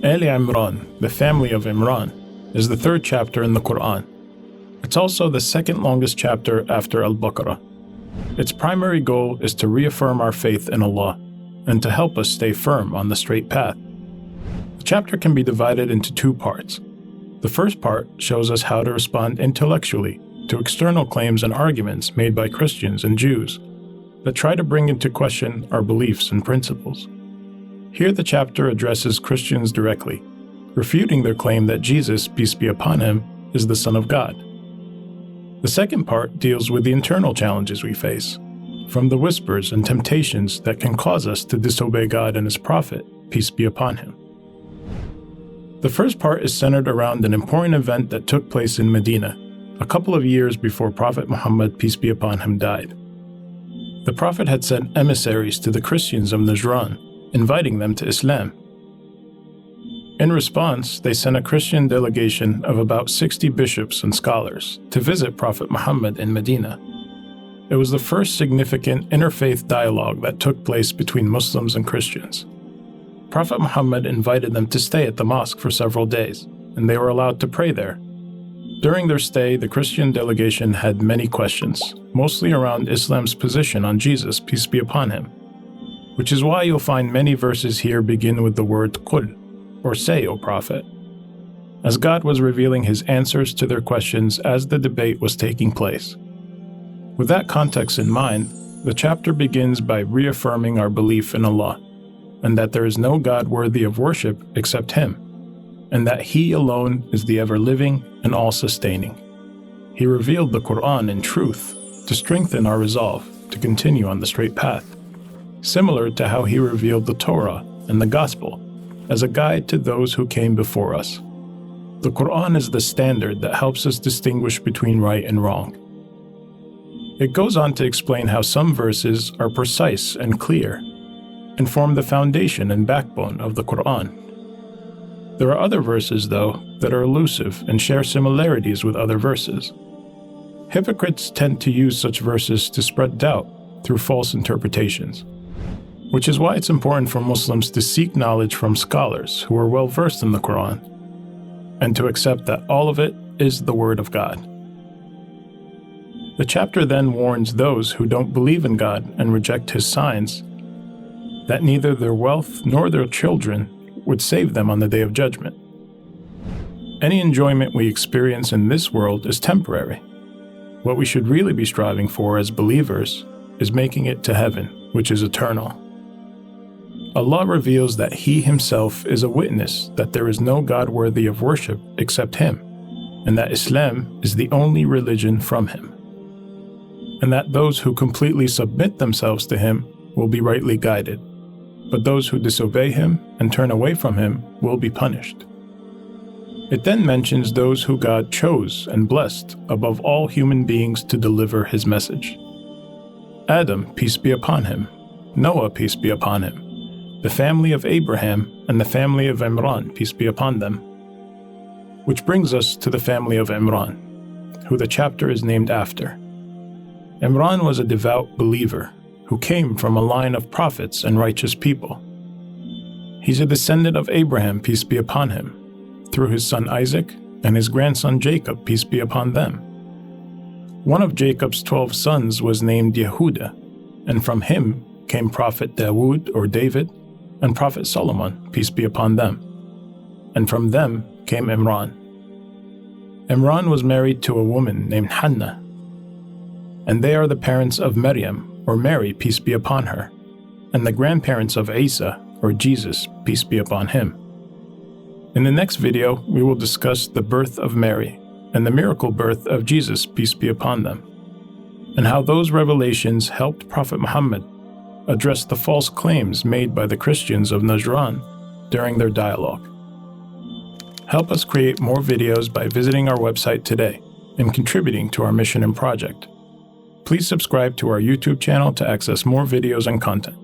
Âli Imrân, the Family of Imrân, is the third chapter in the Quran. It's also the second longest chapter after Al-Baqarah. Its primary goal is to reaffirm our faith in Allah and to help us stay firm on the straight path. The chapter can be divided into two parts. The first part shows us how to respond intellectually to external claims and arguments made by Christians and Jews that try to bring into question our beliefs and principles. Here the chapter addresses Christians directly, refuting their claim that Jesus, peace be upon him, is the Son of God. The second part deals with the internal challenges we face, from the whispers and temptations that can cause us to disobey God and His Prophet, peace be upon him. The first part is centered around an important event that took place in Medinah, a couple of years before Prophet Muhammad, peace be upon him, died. The Prophet had sent emissaries to the Christians of Najran, inviting them to Islam. In response, they sent a Christian delegation of about 60 bishops and scholars to visit Prophet Muhammad in Medina. It was the first significant interfaith dialogue that took place between Muslims and Christians. Prophet Muhammad invited them to stay at the mosque for several days, and they were allowed to pray there. During their stay, the Christian delegation had many questions, mostly around Islam's position on Jesus, peace be upon him, which is why you'll find many verses here begin with the word "Qul," or say, O Prophet, as God was revealing His answers to their questions as the debate was taking place. With that context in mind, the chapter begins by reaffirming our belief in Allah, and that there is no God worthy of worship except Him, and that He alone is the ever-living and all-sustaining. He revealed the Quran in truth to strengthen our resolve to continue on the straight path, similar to how He revealed the Torah and the Gospel as a guide to those who came before us. The Quran is the standard that helps us distinguish between right and wrong. It goes on to explain how some verses are precise and clear and form the foundation and backbone of the Quran. There are other verses, though, that are elusive and share similarities with other verses. Hypocrites tend to use such verses to spread doubt through false interpretations, which is why it's important for Muslims to seek knowledge from scholars who are well versed in the Quran, and to accept that all of it is the Word of God. The chapter then warns those who don't believe in God and reject His signs that neither their wealth nor their children would save them on the Day of Judgment. Any enjoyment we experience in this world is temporary. What we should really be striving for as believers is making it to heaven, which is eternal. Allah reveals that He Himself is a witness that there is no God worthy of worship except Him, and that Islam is the only religion from Him, and that those who completely submit themselves to Him will be rightly guided, but those who disobey Him and turn away from Him will be punished. It then mentions those who God chose and blessed above all human beings to deliver His message. Adam, peace be upon him, Noah, peace be upon him, the family of Abraham, and the family of Imran, peace be upon them. Which brings us to the family of Imran, who the chapter is named after. Imran was a devout believer who came from a line of prophets and righteous people. He's a descendant of Abraham, peace be upon him, through his son Isaac and his grandson Jacob, peace be upon them. One of Jacob's 12 sons was named Yehuda, and from him came Prophet Dawood or David, and Prophet Solomon, peace be upon them. And from them came Imran. Imran was married to a woman named Hannah, and they are the parents of Maryam, or Mary, peace be upon her, and the grandparents of Isa, or Jesus, peace be upon him. In the next video, we will discuss the birth of Mary and the miracle birth of Jesus, peace be upon them, and how those revelations helped Prophet Muhammad address the false claims made by the Christians of Najran during their dialogue. Help us create more videos by visiting our website today and contributing to our mission and project. Please subscribe to our YouTube channel to access more videos and content.